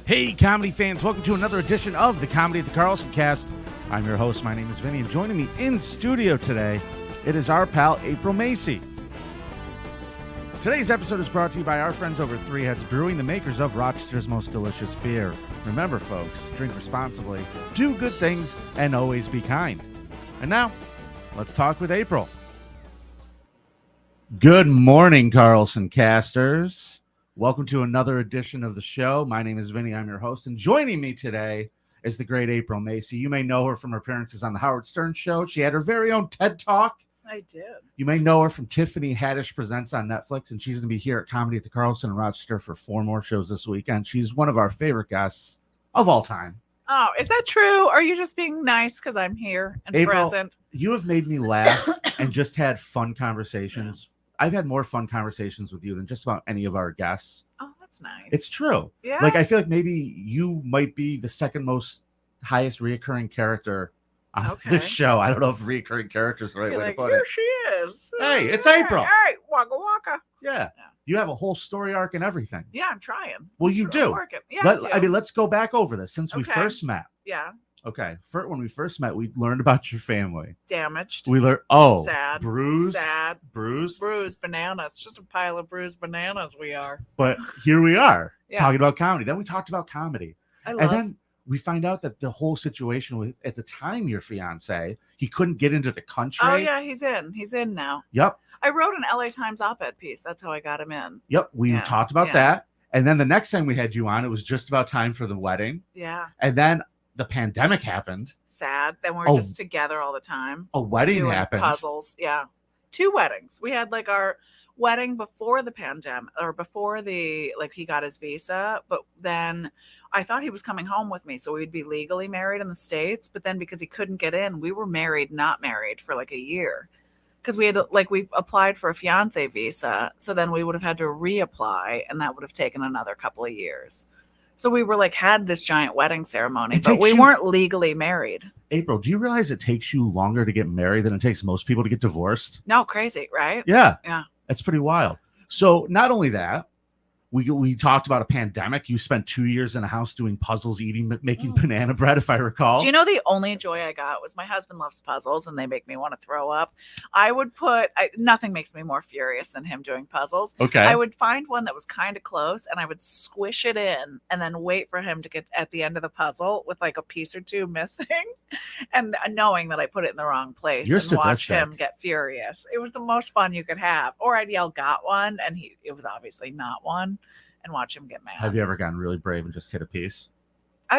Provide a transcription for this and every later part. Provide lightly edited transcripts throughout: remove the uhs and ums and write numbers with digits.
Hey, comedy fans, welcome to another edition of the Comedy the Carlson cast. I'm your host. My name is Vinny, and joining me in studio today, it is our pal, April Macie. Today's episode is brought to you by our friends over at Three Heads Brewing, the makers of Rochester's most delicious beer. Remember, folks, drink responsibly, do good things, and always be kind. And now, let's talk with April. Good morning, Carlson casters. Welcome to another edition of the show. My name is Vinny. I'm your host. And joining me today is the great April Macie. You may know her from her appearances on the Howard Stern Show. She had her very own TED Talk. I did. You may know her from Tiffany Haddish Presents on Netflix. And she's going to be here at Comedy the Carlson in Rochester for 4 more shows this weekend. She's one of our favorite guests of all time. Oh, is that true? Are you just being nice because I'm here and April, present? You have made me laugh and just had fun conversations. I've had more fun conversations with you than just about any of our guests. Oh, that's nice. It's true. Yeah. Like, I feel like maybe you might be the second most highest reoccurring character on this show. I don't know if reoccurring character is the right way to put here it. she is. Hey, it's April. Hey, waka waka. Yeah. You have a whole story arc and everything. Yeah, I'm trying. Well, you do. Yeah, I mean, let's go back over this since we Okay. first met. Yeah. Okay. When we first met, we learned about your family. Damaged. We learned, sad. bruised. Sad. Bruised. Bruised bananas. Just a pile of bruised bananas we are. But here we are Yeah. talking about comedy. Then we talked about comedy. I And then we find out that the whole situation with, at the time, your fiance, he couldn't get into the country. Oh, yeah, he's in. He's in now. Yep. I wrote an LA Times op-ed piece. That's how I got him in. Yep. We Yeah, talked about yeah. that. And then the next time we had you on, it was just about time for the wedding. Yeah. And then the pandemic happened. Sad. Then we're Oh. just together all the time. A wedding Doing happened. puzzles. Yeah. 2 weddings. We had like our wedding before the pandemic or before he got his visa, but then I thought he was coming home with me so we'd be legally married in the States, but then because he couldn't get in, we were not married for like a year because we applied for a fiance visa, so then we would have had to reapply and that would have taken another couple of years. So we were had this giant wedding ceremony, but we weren't legally married. April, do you realize it takes you longer to get married than it takes most people to get divorced? No, crazy, right? Yeah. Yeah. That's pretty wild. So not only that, we talked about a pandemic. You spent 2 years in a house doing puzzles, making banana bread, if I recall. Do you know the only joy I got was my husband loves puzzles and they make me want to throw up. I would nothing makes me more furious than him doing puzzles. Okay. I would find one that was kind of close and I would squish it in and then wait for him to get at the end of the puzzle with like a piece or two missing and knowing that I put it in the wrong place and watch him get furious. It was the most fun you could have. Or I'd yell, got one, and it was obviously not one. And watch him get mad. Have you ever gotten really brave and just hit a piece?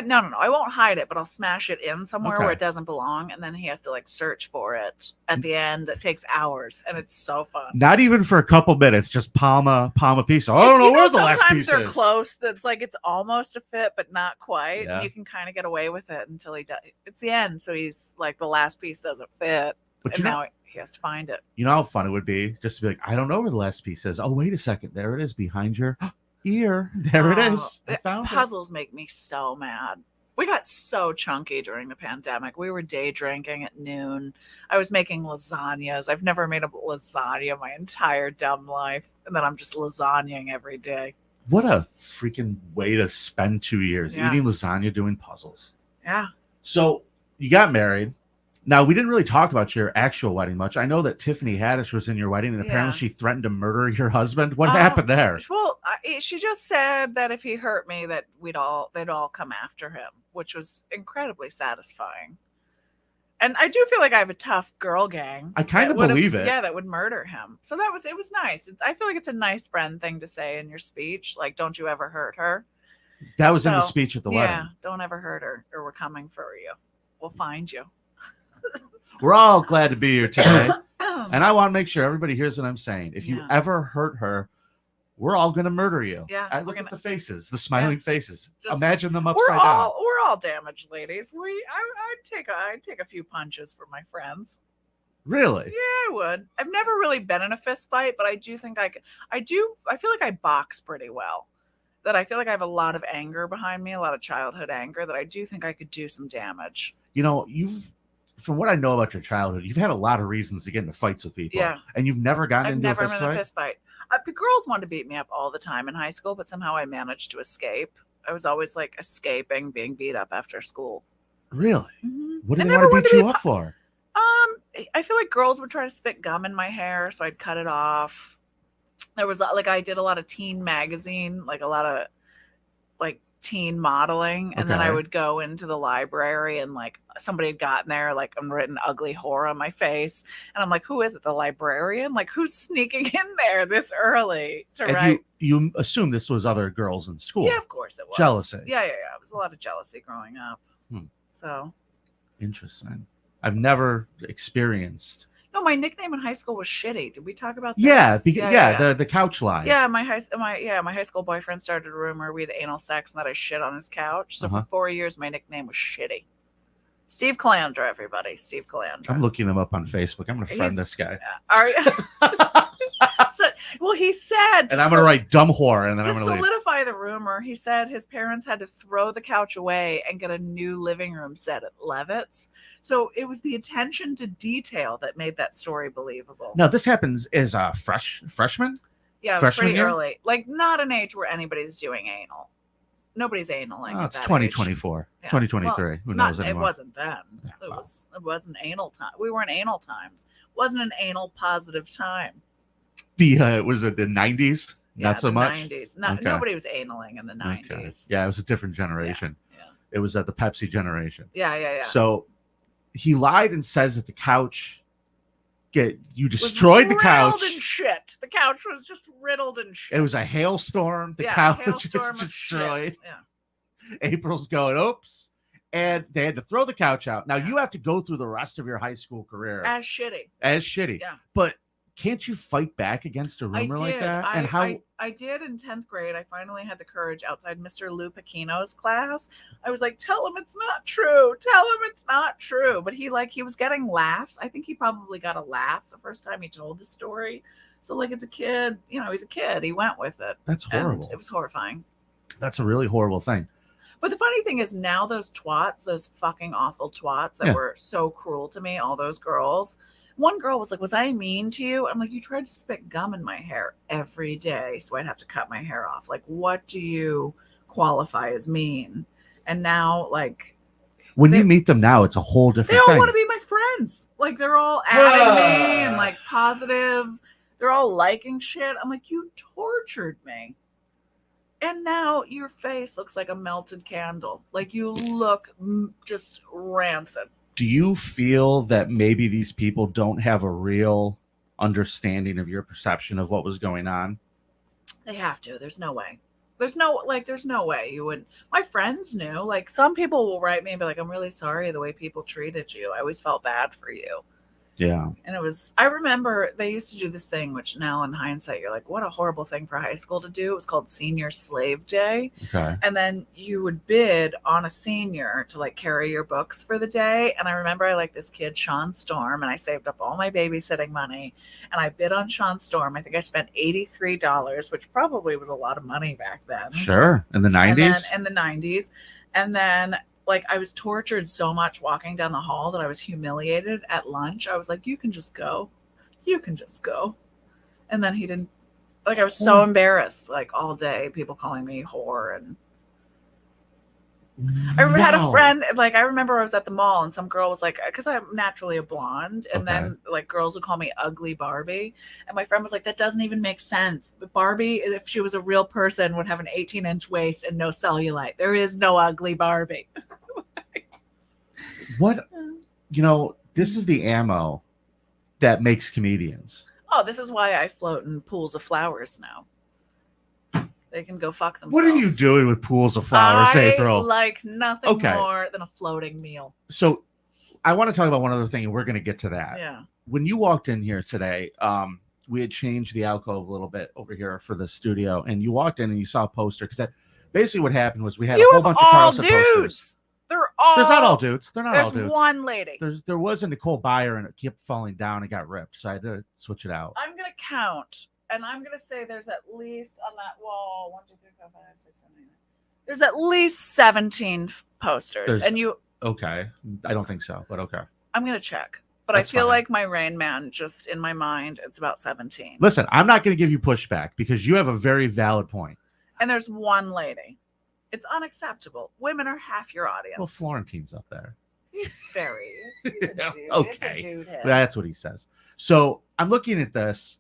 No. I won't hide it, but I'll smash it in somewhere where it doesn't belong. And then he has to search for it at the end. It takes hours and it's so fun. Not even for a couple minutes, just palm a piece. I don't know where the last piece is. Sometimes they're close. That's it's almost a fit, but not quite. Yeah. And you can kind of get away with it until he does. It's the end. So he's the last piece doesn't fit. But now he has to find it. You know how fun it would be just to be I don't know where the last piece is. Oh, wait a second. There it is behind your ear. There it is. I found puzzles make me so mad. We got so chunky during the pandemic. We were day drinking at noon. I was making lasagnas. I've never made a lasagna my entire dumb life. And then I'm just lasagnaing every day. What a freaking way to spend 2 years eating lasagna, doing puzzles. Yeah. So you got married. Now, we didn't really talk about your actual wedding much. I know that Tiffany Haddish was in your wedding, and apparently she threatened to murder your husband. What happened there? Well, she just said that if he hurt me, that they'd all come after him, which was incredibly satisfying. And I do feel like I have a tough girl gang. I kind of believe it. Yeah, that would murder him. So it was nice. I feel like it's a nice friend thing to say in your speech. Don't you ever hurt her. That was in the speech at the wedding. Yeah, don't ever hurt her or we're coming for you. We'll find you. We're all glad to be here today. And I want to make sure everybody hears what I'm saying. If you ever hurt her, we're all going to murder you. Yeah. I look at the fases, the smiling faces. Imagine them upside down. We're all damaged, ladies. I'd take a few punches for my friends. Really? Yeah, I would. I've never really been in a fist fight, but I do think I could. I feel like I box pretty well. That I feel like I have a lot of anger behind me, a lot of childhood anger, that I do think I could do some damage. You know, from what I know about your childhood, you've had a lot of reasons to get into fights with people. Yeah. And you've never gotten into a fist fight? I've never been in a fist fight. The girls wanted to beat me up all the time in high school, but somehow I managed to escape. I was always like escaping being beat up after school. Really? What I did they never want to wanted beat to you be up for? I feel like girls would try to spit gum in my hair, so I'd cut it off. There was like I did a lot of teen magazine, like a lot of like teen modeling, and then I Okay. would go into the library and like somebody had gotten there, like I'm written ugly whore on my face, and I'm like, who is it? The librarian? Like who's sneaking in there this early to And write? you assume this was other girls in school. Yeah, of course it was. Jealousy. Yeah. It was a lot of jealousy growing up. So Interesting. I've never experienced. no, my nickname in high school was Shitty. Did we talk about this? Yeah, the couch lie. Yeah, my high school boyfriend started a rumor we had anal sex and that I shit on his couch. So for 4 years, my nickname was Shitty. Steve Calandra, everybody. Steve Calandra. I'm looking him up on Facebook. I'm going to friend this guy. Are you? Well, he said, and I'm going to write dumb whore, and then I'm to going to solidify the rumor. He said his parents had to throw the couch away and get a new living room set at Levitt's. So it was the attention to detail that made that story believable. Now this happens as a freshman. Yeah, it was freshman pretty year? early. Like not an age where anybody's doing anal. Nobody's analing. Oh, at it's that 2024, age. 2023. Well, Who knows anymore? It wasn't then. Yeah, It wasn't anal time. We weren't anal times. It wasn't an anal positive time. Was it the 90s? Not so much. 90s. Okay. Nobody was analing in the 90s. Okay. Yeah, it was a different generation. Yeah. It was the Pepsi generation. Yeah. So he lied and says that the couch you destroyed the couch. Riddled in shit. The couch was just riddled in shit. It was a hailstorm. The couch was hailstorm of destroyed. shit. Yeah. April's going, oops. And they had to throw the couch out. Now you have to go through the rest of your high school career As shitty. Yeah. But can't you fight back against a rumor like that? And how I did in 10th grade. I finally had the courage outside Mr. Lou Pacino's class. I was like, tell him it's not true. Tell him it's not true. But he was getting laughs. I think he probably got a laugh the first time he told the story. So like it's a kid, he's a kid. He went with it. That's horrible. And it was horrifying. That's a really horrible thing. But the funny thing is now those fucking awful twats that were so cruel to me, all those girls. One girl was like, was I mean to you? I'm like, you tried to spit gum in my hair every day, so I'd have to cut my hair off. Like, what do you qualify as mean? And now, like... When you meet them now, it's a whole different thing. They all want to be my friends. Like, they're all adding me and, like, positive. They're all liking shit. I'm like, you tortured me. And now your face looks like a melted candle. Like, you look just rancid. Do you feel that maybe these people don't have a real understanding of your perception of what was going on? They have to. There's no way. There's no way you would. My friends knew. Like some people will write me and be like, I'm really sorry the way people treated you. I always felt bad for you. Yeah. And I remember they used to do this thing, which now in hindsight, you're like, what a horrible thing for high school to do. It was called Senior Slave Day. Okay. And then you would bid on a senior to like carry your books for the day. And I remember I liked this kid, Sean Storm, and I saved up all my babysitting money and I bid on Sean Storm. I think I spent $83, which probably was a lot of money back then. Sure. In the 90s? In the 90s. And then like I was tortured so much walking down the hall that I was humiliated at lunch. I was like, you can just go. You can just go. And then he didn't. Like I was so embarrassed like all day, people calling me whore. And I had a friend, like I remember I was at the mall and some girl was like, because I'm naturally a blonde, and then like girls would call me ugly Barbie, and my friend was like, that doesn't even make sense. But Barbie, if she was a real person, would have an 18-inch waist and no cellulite. There is no ugly Barbie. What, this is the ammo that makes comedians. Oh, this is why I float in pools of flowers now. They can go fuck themselves. What are you doing with pools of flowers, April? I like nothing more than a floating meal. So I want to talk about one other thing, and we're going to get to that. Yeah. When you walked in here today, we had changed the alcove a little bit over here for the studio, and you walked in and you saw a poster, because basically what happened was we had a whole bunch of Carlson posters. There's not all dudes. They're not all dudes. There's one lady. There was a Nicole Byer, and it kept falling down and got ripped, so I had to switch it out. I'm going to count. And I'm going to say there's at least on that wall, 1, 2, 3, 4, 5, 6, 7, 8, 9. There's at least 17 posters. Okay. I don't think so, but okay. I'm going to check. But I feel like my Rain Man, just in my mind, it's about 17. Listen, I'm not going to give you pushback because you have a very valid point. And there's one lady. It's unacceptable. Women are half your Well, audience. Florentine's up there. He's a dude. Okay. It's a dude head. That's what he says. So I'm looking at this.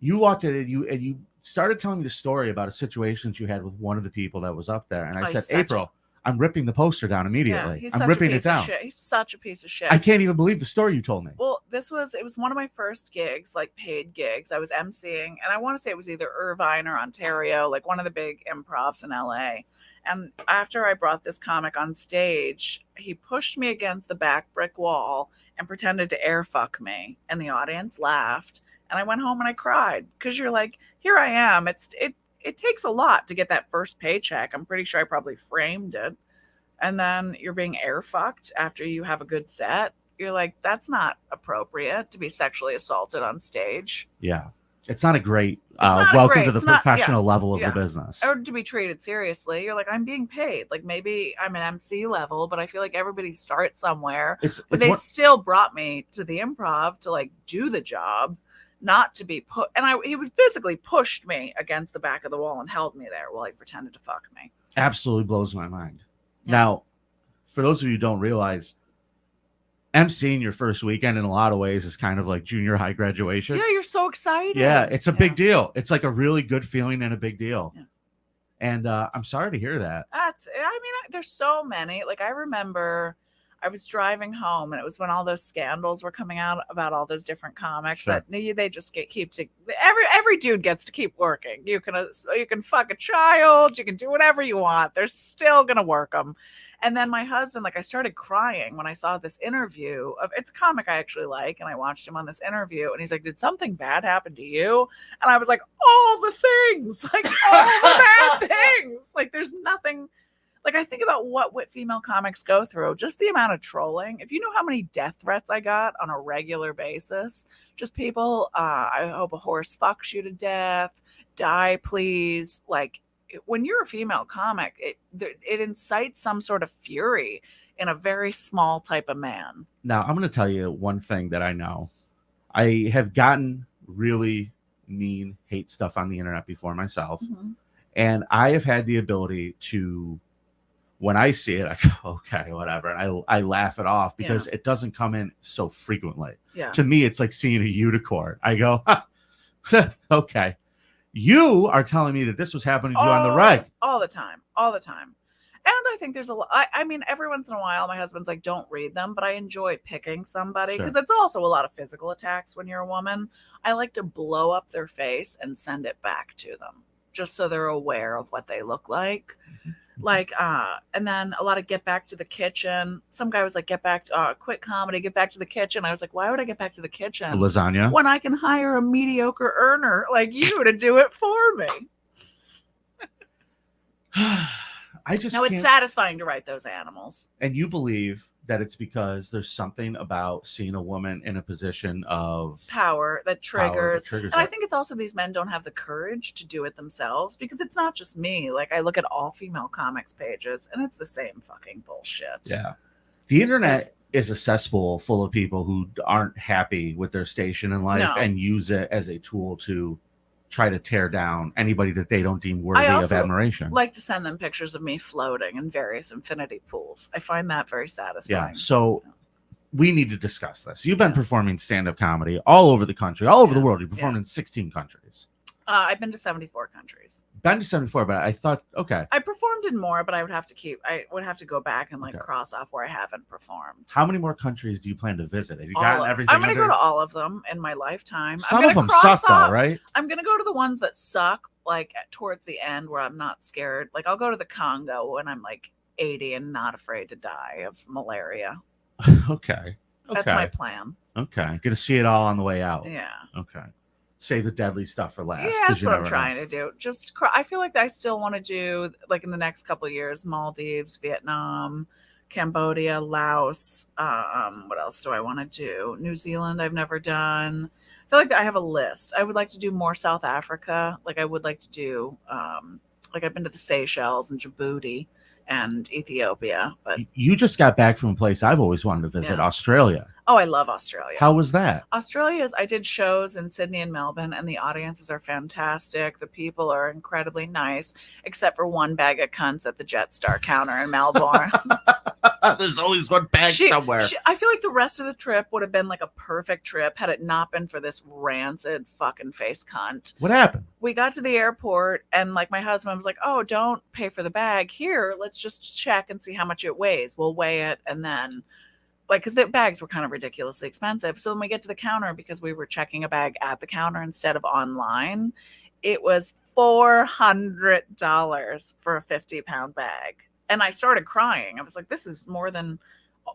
You walked in and you started telling me the story about a situation that you had with one of the people that was up there. And I said, April, I'm ripping the poster down immediately. He's I'm such ripping a piece it down. Of shit. He's such a piece of shit. I can't even believe the story you told me. Well, it was one of my first gigs, like paid gigs. I was emceeing, and I want to say it was either Irvine or Ontario, like one of the big improvs in LA. And after I brought this comic on stage, he pushed me against the back brick wall and pretended to air fuck me, and the audience laughed. And I went home and I cried because you're like, here I am. It takes a lot to get that first paycheck. I'm pretty sure I probably framed it. And then you're being air fucked after you have a good set. You're like, that's not appropriate to be sexually assaulted on stage. Yeah. It's not a great to the it's not- professional level of yeah. the business. Or to be treated seriously. You're like, I'm being paid. Like maybe I'm an MC level, but I feel like everybody starts somewhere. But they still brought me to the improv to like do the job, not to be put. And he was physically pushed me against the back of the wall and held me there while he pretended to fuck me. Absolutely blows my mind. Yeah. Now, for those of you who don't realize, emceeing your first weekend in a lot of ways is kind of like junior high graduation. Yeah, you're so excited. Yeah, it's a big deal. It's like a really good feeling and a big deal. Yeah. And I'm sorry to hear that. There's so many. Like I remember I was driving home and it was when all those scandals were coming out about all those different comics Sure. that they just every dude gets to keep working. You can fuck a child, you can do whatever you want. They're still going to work them. And then my husband, like I started crying when I saw this interview it's a comic I actually like. And I watched him on this interview and he's like, did something bad happen to you? And I was like, all the things, like all the bad things. Like there's nothing. Like I think about what female comics go through, just the amount of trolling. If you know how many death threats I got on a regular basis, just people, I hope a horse fucks you to death, die please. Like when you're a female comic, it incites some sort of fury in a very small type of man. Now, I'm going to tell you one thing that I know. I have gotten really mean hate stuff on the internet before myself. Mm-hmm. And I have had the ability to, when I see it, I go, okay, whatever. And I laugh it off because it doesn't come in so frequently. Yeah. To me, it's like seeing a unicorn. I go, okay. You are telling me that this was happening to you on the reg. All the time. And I think there's a lot. I mean, every once in a while, my husband's like, don't read them, but I enjoy picking somebody because it's also a lot of physical attacks when you're a woman. I like to blow up their face and send it back to them just so they're aware of what they look like. Like, and then a lot of get back to the kitchen. Some guy was like, quit comedy, get back to the kitchen. I was like, why would I get back to the kitchen? Lasagna. When I can hire a mediocre earner like you to do it for me. It's satisfying to write those animals. And you believe that it's because there's something about seeing a woman in a position of power that triggers. And that. I think it's also these men don't have the courage to do it themselves because it's not just me. Like I look at all female comics pages and it's the same fucking bullshit. Yeah. The internet is a cesspool full of people who aren't happy with their station in life and use it as a tool to try to tear down anybody that they don't deem worthy of admiration. Like to send them pictures of me floating in various infinity pools. I find that very satisfying. Yeah. So we need to discuss this. You've been performing stand-up comedy all over the country, all over the world. You performed in 16 countries. I've been to 74 countries. Been to 74, but I thought, okay. I performed in more, but I would have to go back and cross off where I haven't performed. How many more countries do you plan to visit? Have you gotten everything? I'm going to go to all of them in my lifetime. Some of them suck though, right? I'm going to go to the ones that suck, like towards the end where I'm not scared. Like I'll go to the Congo when I'm like 80 and not afraid to die of malaria. Okay. That's my plan. Okay. Going to see it all on the way out. Yeah. Okay. Save the deadly stuff for last. Yeah, that's what I'm trying to do. I feel like I still want to do, like in the next couple of years, Maldives, Vietnam, Cambodia, Laos. What else do I want to do? New Zealand, I've never done. I feel like I have a list. I would like to do more South Africa. Like I would like to do, like I've been to the Seychelles and Djibouti and Ethiopia. But You just got back from a place I've always wanted to visit, Yeah. Australia. oh, I love Australia. How was that? I did shows in Sydney and Melbourne, and the audiences are fantastic. The people are incredibly nice, except for one bag of cunts at the Jetstar counter in Melbourne. There's always one bag somewhere. I feel like the rest of the trip would have been like a perfect trip had it not been for this rancid fucking face cunt. What happened? We got to the airport, and like my husband was like, "Oh, don't pay for the bag. Here, let's just check and see how much it weighs. We'll weigh it, and then." Like, because the bags were kind of ridiculously expensive. So when we get to the counter, because we were checking a bag at the counter instead of online, it was $400 for a 50-pound bag. And I started crying. I was like, this is more than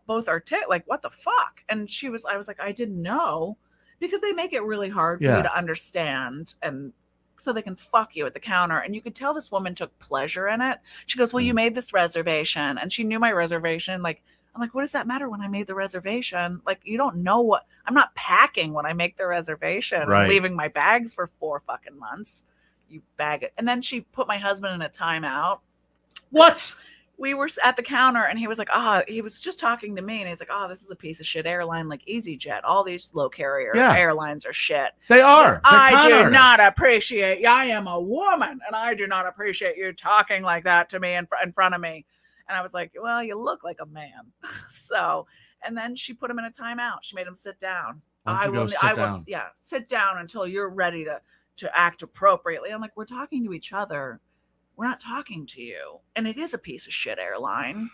both our like, what the fuck? And I was like, I didn't know, because they make it really hard for you to understand, and so they can fuck you at the counter. And you could tell this woman took pleasure in it. She goes, well, you made this reservation. And she knew my reservation. Like, I'm like, what does that matter when I made the reservation? Like, you don't know what I'm not packing when I make the reservation. Right. I'm leaving my bags for 4 fucking months. You bag it. And then she put my husband in a timeout. What? We were at the counter, and he was like, he was just talking to me, and he's like, this is a piece of shit airline like EasyJet. All these low carrier airlines are shit. They are. Goes, I do not appreciate, I am a woman, and I do not appreciate you talking like that to me in front of me. And I was like, well, you look like a man. So, and then she put him in a timeout. She made him sit down. Sit down until you're ready to act appropriately. I'm like, we're talking to each other. We're not talking to you. And it is a piece of shit airline.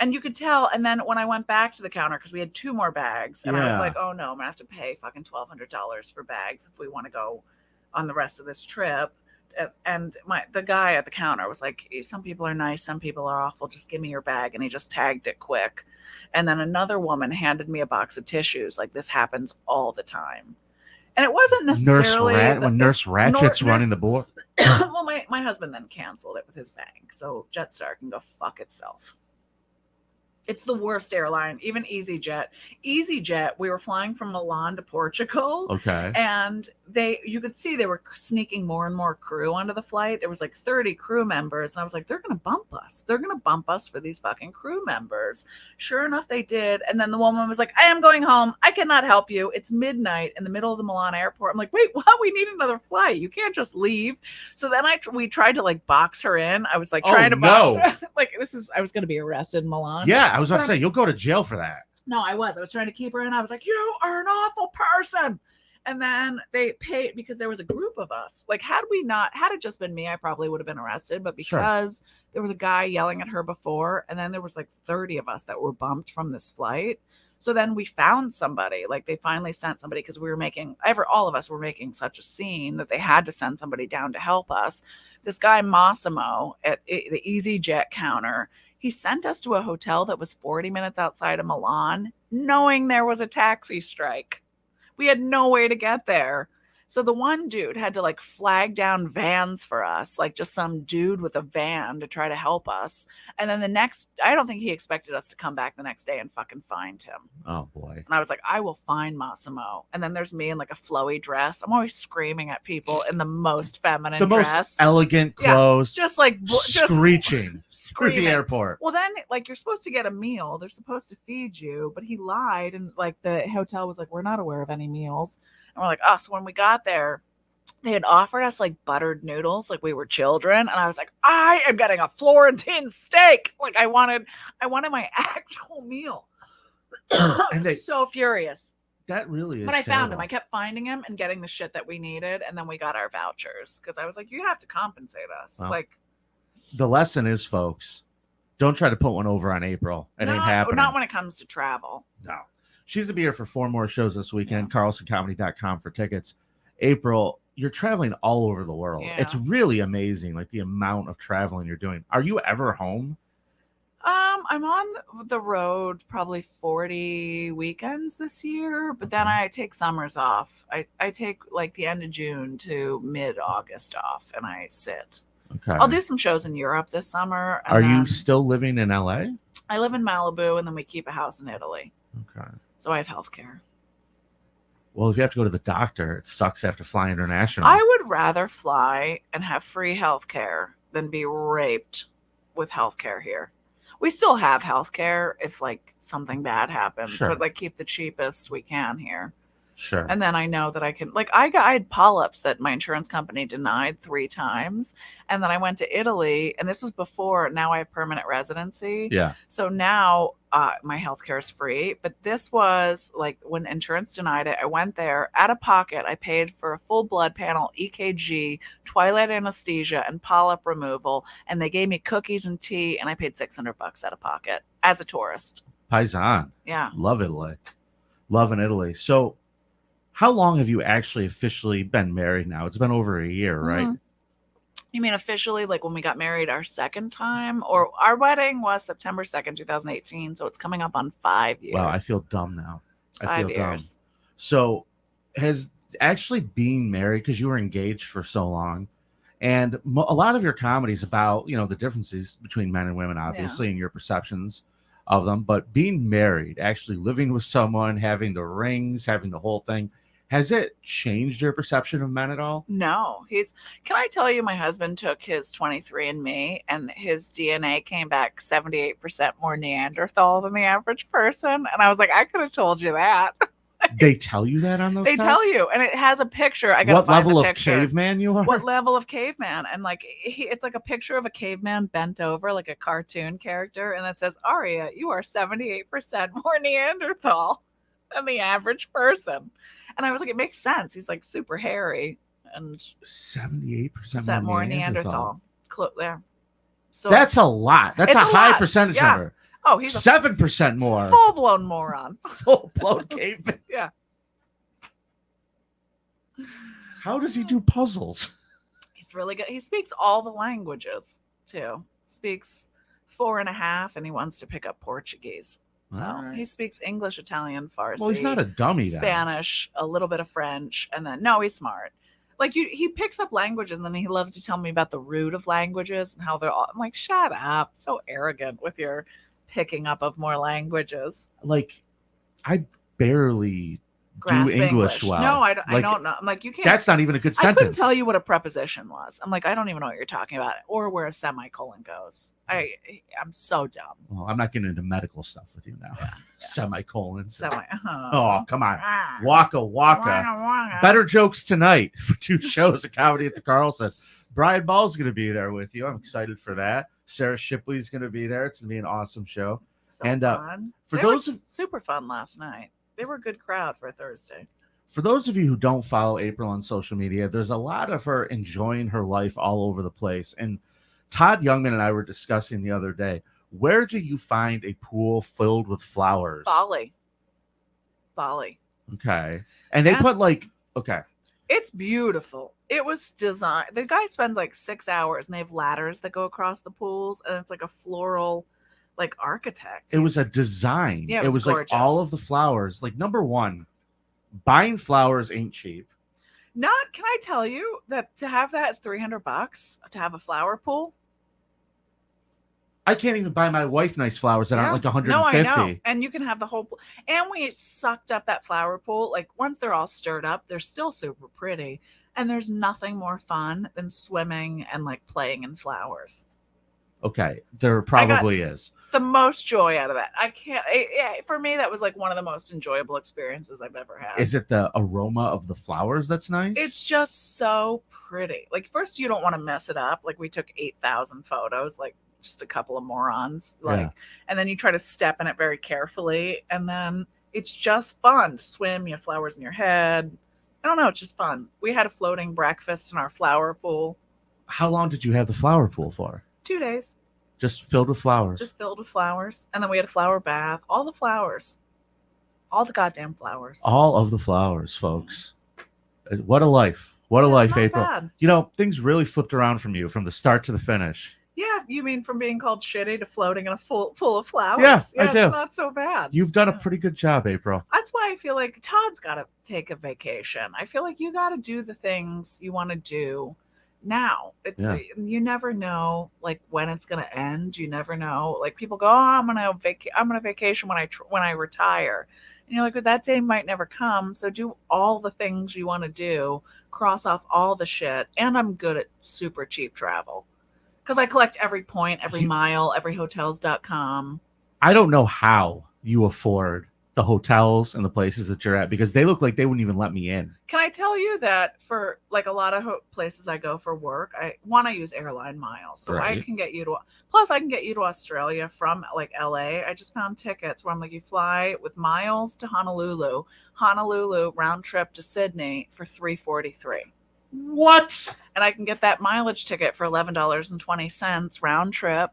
And you could tell. And then when I went back to the counter, because we had 2 more bags, and I was like, oh no, I'm gonna have to pay fucking $1,200 for bags if we want to go on the rest of this trip. And the guy at the counter was like, some people are nice, some people are awful, just give me your bag. And he just tagged it quick. And then another woman handed me a box of tissues. Like, this happens all the time. And it wasn't necessarily Nurse Ratchet's running the board. Well, my husband then canceled it with his bank, so Jetstar can go fuck itself. It's the worst airline. Even EasyJet, we were flying from Milan to Portugal. Okay. And you could see they were sneaking more and more crew onto the flight. There was like 30 crew members. And I was like, they're going to bump us. They're going to bump us for these fucking crew members. Sure enough, they did. And then the woman was like, I am going home. I cannot help you. It's midnight in the middle of the Milan airport. I'm like, wait, what? We need another flight. You can't just leave. So then we tried to like box her in. I was like trying to box her. Like, I was going to be arrested in Milan. Yeah. I was about to say, you'll go to jail for that. No, I was trying to keep her in. I was like, you are an awful person. And then they paid, because there was a group of us. Like, had it just been me, I probably would have been arrested. But because there was a guy yelling at her before, and then there was like 30 of us that were bumped from this flight. So then we found somebody. Like, they finally sent somebody, because all of us were making such a scene that they had to send somebody down to help us. This guy, Massimo, at the EasyJet counter, he sent us to a hotel that was 40 minutes outside of Milan, knowing there was a taxi strike. We had no way to get there. So the one dude had to like flag down vans for us, like just some dude with a van to try to help us. And then I don't think he expected us to come back the next day and fucking find him. Oh boy. And I was like, I will find Massimo. And then there's me in like a flowy dress. I'm always screaming at people in the most feminine dress. The most elegant clothes. Yeah, just like screeching through the airport. Well, then like you're supposed to get a meal. They're supposed to feed you, but he lied. And like the hotel was like, we're not aware of any meals. And we're like, so when we got there, they had offered us like buttered noodles, like we were children. And I was like, I am getting a Florentine steak. Like I wanted my actual meal. I was so furious. That really is. But I found him. I kept finding him and getting the shit that we needed. And then we got our vouchers, because I was like, you have to compensate us. Well, like, the lesson is, folks, don't try to put one over on April. It ain't happening. Not when it comes to travel. No. She's going to be here for 4 more shows this weekend. CarlsonComedy.com for tickets. April, you're traveling all over the world. Yeah. It's really amazing, like the amount of traveling you're doing. Are you ever home? I'm on the road probably 40 weekends this year, but then I take summers off. I take like the end of June to mid-August off, and I sit. Okay. I'll do some shows in Europe this summer. Are you still living in LA? I live in Malibu, and then we keep a house in Italy. Okay. So I have health care. Well, if you have to go to the doctor, it sucks to have to fly international. I would rather fly and have free health care than be raped with healthcare here. We still have healthcare if like something bad happens, Sure. but like keep the cheapest we can here. Sure. And then I know that I can, like, I had polyps that my insurance company denied 3 times. And then I went to Italy, and this was before, now I have permanent residency. Yeah. So now my healthcare is free. But this was like when insurance denied it, I went there out of pocket. I paid for a full blood panel, EKG, twilight anesthesia, and polyp removal. And they gave me cookies and tea, and I paid $600 out of pocket as a tourist. Paisan. Yeah. Love Italy. Love in Italy. So, how long have you actually officially been married now? It's been over a year, right? You mean officially, like when we got married our second time? Or our wedding was September 2nd, 2018. So it's coming up on 5 years. Wow, I feel dumb now. I 5 feel years. dumb. So, has actually being married, because you were engaged for so long, and a lot of your comedies about, the differences between men and women, obviously, and your perceptions of them, but being married, actually living with someone, having the rings, having the whole thing, has it changed your perception of men at all? No, can I tell you, my husband took his 23andMe and his DNA came back 78% more Neanderthal than the average person. And I was like, I could have told you that. They tell you that on those They tests? tell you, and it has a picture. I gotta What find level the of picture. caveman you are? What level of caveman? And like, it's like a picture of a caveman bent over, like a cartoon character, and it says, Aria, you are 78% more Neanderthal than the average person. And I was like, it makes sense. He's like super hairy and 78% more Neanderthal. There. So that's a lot. That's it's a a high lot. percentage Yeah. number. Oh, he's a 7% more. full-blown moron. Full-blown caveman. Yeah. How does he do puzzles? He's really good. He speaks all the languages too. Speaks 4.5, and he wants to pick up Portuguese. So Alright. he speaks English, Italian, Farsi. Well, he's not a dummy then. Spanish, a little bit of French, and then no, he's smart. Like he picks up languages, and then he loves to tell me about the root of languages and how they're all. I'm like, shut up! So arrogant with your picking up of more languages. Like, I barely Grasp do English well. No, I Like, don't know. I'm like, you can't. That's not even a good I couldn't sentence. tell you what a preposition was. I'm like, I don't even know what you're talking about, or where a semicolon goes. I'm so dumb. Well, I'm not getting into medical stuff with you now. Semicolons. Oh, come on. Waka. Better jokes tonight for 2 shows of Comedy at the Carlson. Brian Ball's going to be there with you. I'm excited for that. Sarah Shipley's going to be there. It's going to be an awesome show. So And fun. for They those were super fun last night. They were a good crowd for a Thursday. For those of you who don't follow April on social media, there's a lot of her enjoying her life all over the place. And Todd Youngman and I were discussing the other day, where do you find a pool filled with flowers? Bali. Okay. And they put okay. It's beautiful. It was designed. The guy spends like 6 hours, and they have ladders that go across the pools, and it's like a floral, like architect. It was a design. Yeah, it was gorgeous. Like all of the flowers. Like, number one, buying flowers ain't cheap. Can I tell you that to have that is $300 to have a flower pool? I can't even buy my wife nice flowers that aren't like 150. No, I know. And you can have the whole pool. And we sucked up that flower pool. Like, once they're all stirred up, they're still super pretty. And there's nothing more fun than swimming and like playing in flowers. Okay, there probably is. The most joy out of that. I can't. For me, that was like one of the most enjoyable experiences I've ever had. Is it the aroma of the flowers that's nice? It's just so pretty. Like, first, you don't want to mess it up. Like, we took 8,000 photos, like just a couple of morons. And then you try to step in it very carefully, and then it's just fun to swim. You have flowers in your head. I don't know. It's just fun. We had a floating breakfast in our flower pool. How long did you have the flower pool for? 2 days. Just filled with flowers. Just filled with flowers. And then we had a flower bath. All the flowers. All the goddamn flowers. All of the flowers, folks. What a life. What a life, April. Bad. Things really flipped around from you from the start to the finish. Yeah, you mean from being called shitty to floating in a pool of flowers? Yeah, I do. It's not so bad. You've done a pretty good job, April. That's why I feel like Todd's got to take a vacation. I feel like you got to do the things you want to do now. You never know like when it's going to end. You never know. Like, people go, "Oh, I'm going to vacation when I retire." And you're like, "But that day might never come." So do all the things you want to do. Cross off all the shit. And I'm good at super cheap travel. Because I collect every point, every mile, every hotels.com. I don't know how you afford the hotels and the places that you're at because they look like they wouldn't even let me in. Can I tell you that for like a lot of places I go for work, I use airline miles. So Right. I can get you to, plus I can get you to Australia from like LA. I just found tickets where I'm like, you fly with miles to Honolulu, round trip to Sydney for $343. What? And I can get that mileage ticket for $11.20 round trip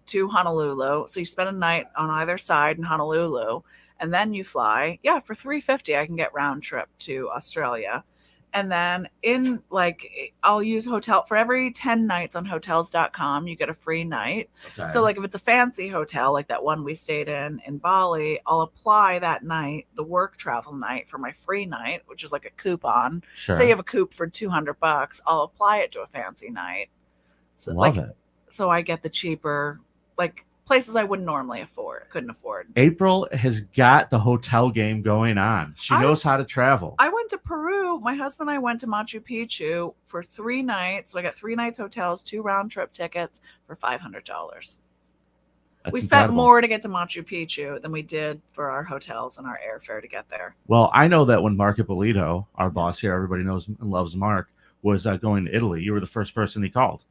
to Honolulu. So you spend a night on either side in Honolulu, and then you fly. Yeah, for $350 I can get round trip to Australia. And then in like I'll use hotel for every 10 nights on hotels.com, you get a free night. Okay. So like if it's a fancy hotel like that one we stayed in Bali, I'll apply that night, the work travel night, for my free night, which is like a coupon. Sure. Say you have a coup for $200, I'll apply it to a fancy night. So Love like, it. So I get the cheaper, like places I wouldn't normally couldn't afford. April has got the hotel game going on. She knows how to travel. I went to Peru. My husband and I went to Machu Picchu for 3 nights. So I got 3 nights hotels, 2 round trip tickets for $500. We spent more to get to Machu Picchu than we did for our hotels and our airfare to get there. Well, I know that when Mark Ippolito, our boss here, everybody knows and loves Mark, was going to Italy, you were the first person he called.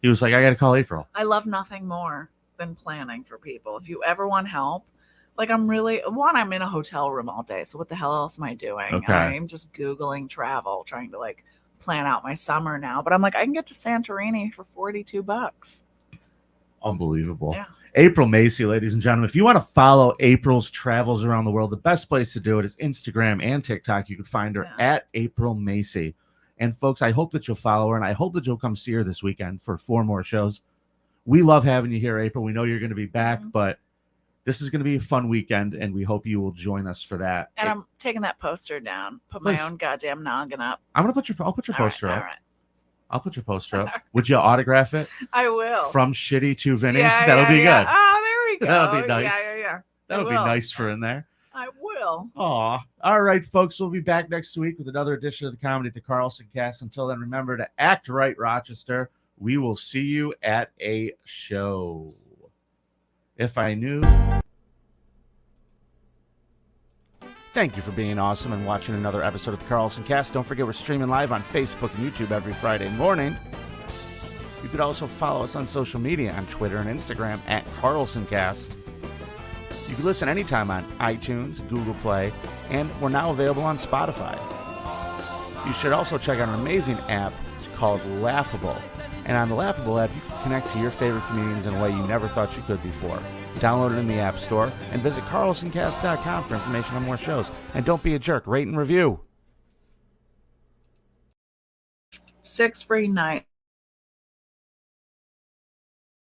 He was like, I got to call April. I love nothing more than planning for people. If you ever want help, like I'm in a hotel room all day. So what the hell else am I doing? Okay. I'm just Googling travel, trying to like plan out my summer now. But I'm like, I can get to Santorini for $42. Unbelievable. Yeah. April Macie, ladies and gentlemen. If you want to follow April's travels around the world, the best place to do it is Instagram and TikTok. You can find her at April Macie. And folks, I hope that you'll follow her, and I hope that you'll come see her this weekend for 4 more shows. We love having you here, April. We know you're going to be back, but this is going to be a fun weekend, and we hope you will join us for that. And I'm taking that poster down. Put my own goddamn noggin up. I'll put your poster up. All right. I'll put your poster up. Would you autograph it? I will. From Shitty to Vinny? Yeah, That'll be good. Oh, there we go. That'll be nice. Yeah. That'll be nice for in there. I will. Aw. All right, folks. We'll be back next week with another edition of the Comedy the Carlson cast. Until then, remember to act right, Rochester. We will see you at a show. If I knew. Thank you for being awesome and watching another episode of the Carlson Cast. Don't forget we're streaming live on Facebook and YouTube every Friday morning. You could also follow us on social media on Twitter and Instagram at CarlsonCast. You can listen anytime on iTunes, Google Play, and we're now available on Spotify. You should also check out an amazing app called Laughable. And on the Laughable app, you can connect to your favorite comedians in a way you never thought you could before. Download it in the App Store and visit carlsoncast.com for information on more shows. And don't be a jerk. Rate and review. 6 free nights.